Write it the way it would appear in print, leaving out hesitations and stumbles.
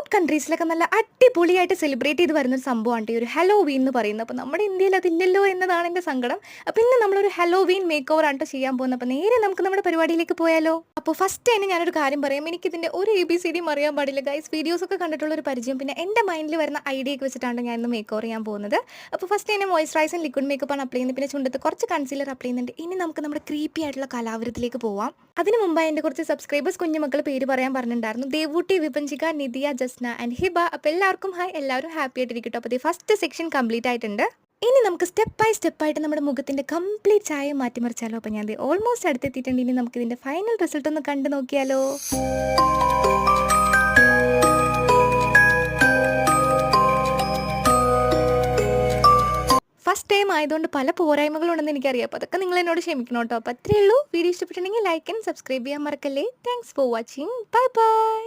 Europe കൺട്രീസിലൊക്കെ നല്ല അടിപൊളിയായിട്ട് celebrate ചെയ്ത് വരുന്നൊരു സംഭവമാണ് ഈ ഒരു ഹലോവീൻ എന്ന് പറയുന്നത്. അപ്പോൾ നമ്മുടെ ഇന്ത്യയിൽ അതില്ലല്ലോ എന്നതാണ് എൻ്റെ സങ്കടം. അപ്പോൾ ഇന്ന് നമ്മളൊരു ഹലോവീൻ മേക്ക് ഓവർ ആണ് ചെയ്യാൻ പോകുന്നത്. അപ്പോൾ നേരെ നമുക്ക് നമ്മുടെ പരിപാടിയിലേക്ക് പോയാലോ? അപ്പോൾ ഫസ്റ്റ് തന്നെ ഞാനൊരു കാര്യം പറയാം. എനിക്കിതിൻ്റെ ഒരു ABCDയും അറിയാൻ പാടില്ല ഗൈസ്. വീഡിയോസൊക്കെ കണ്ടിട്ടുള്ളൊരു പരിചയം, പിന്നെ എൻ്റെ മൈൻഡിൽ വരുന്ന ഐഡിയ ഒക്കെ വെച്ചിട്ടാണ് ഞാൻ ഇന്ന് മേക്ക് ഓവർ ചെയ്യാൻ പോകുന്നത്. അപ്പോൾ ഫസ്റ്റ് തന്നെ മോയ്സ്ചറൈസിങ് ലിക്വിഡ് മേക്കപ്പ് ആണ് അപ്ലൈ ചെയ്യുന്നത്. പിന്നെ ചുണ്ടത്ത് കുറച്ച് കൺസീലർ അപ്ലൈ ചെയ്യുന്നുണ്ട്. ഇനി നമുക്ക് നമ്മുടെ ക്രീപ്പി ആയിട്ടുള്ള കലാവരത്തിലേക്ക് പോവാം. അതിന് മുമ്പായി എൻ്റെ കുറച്ച് സബ്സ്ക്രൈബേഴ്സ് കുഞ്ഞുമക്കൾ പേര് പറയാൻ പറഞ്ഞിട്ടുണ്ടായിരുന്നു. ദേവൂട്ടി, വിപഞ്ചിക, നിധിയ, ജസ്ന ആൻഡ് ഹിബ. അപ്പോൾ എല്ലാവർക്കും ഹായ്, എല്ലാവരും ഹാപ്പി ആയിട്ടിരിക്കട്ടോ. അപ്പോൾ ഈ ഫസ്റ്റ് സെക്ഷൻ കംപ്ലീറ്റ് ആയിട്ടുണ്ട്. ഇനി നമുക്ക് സ്റ്റെപ്പ് ബൈ സ്റ്റെപ്പായിട്ട് നമ്മുടെ മുഖത്തിൻ്റെ കംപ്ലീറ്റ് ചായ മാറ്റിമറിച്ചാലോ. അപ്പോൾ ഞാൻ ഓൾമോസ്റ്റ് അടുത്തെത്തിയിട്ടുണ്ട്. ഇനി നമുക്ക് ഇതിൻ്റെ ഫൈനൽ റിസൾട്ട് ഒന്ന് കണ്ടു നോക്കിയാലോ. ഫസ്റ്റ് ടൈം ആയതുകൊണ്ട് പല പോരായ്മകളുണ്ടെന്ന് എനിക്കറിയാം. അപ്പോൾ അതൊക്കെ നിങ്ങൾ എന്നോട് ക്ഷമിക്കണം കേട്ടോ. അപ്പോൾ അത്രയേ ഉള്ളൂ. വീഡിയോ ഇഷ്ടപ്പെട്ടിട്ടുണ്ടെങ്കിൽ ലൈക്ക് ആൻഡ് സബ്സ്ക്രൈബ് ചെയ്യാൻ മറക്കല്ലേ. Thanks for watching. Bye bye.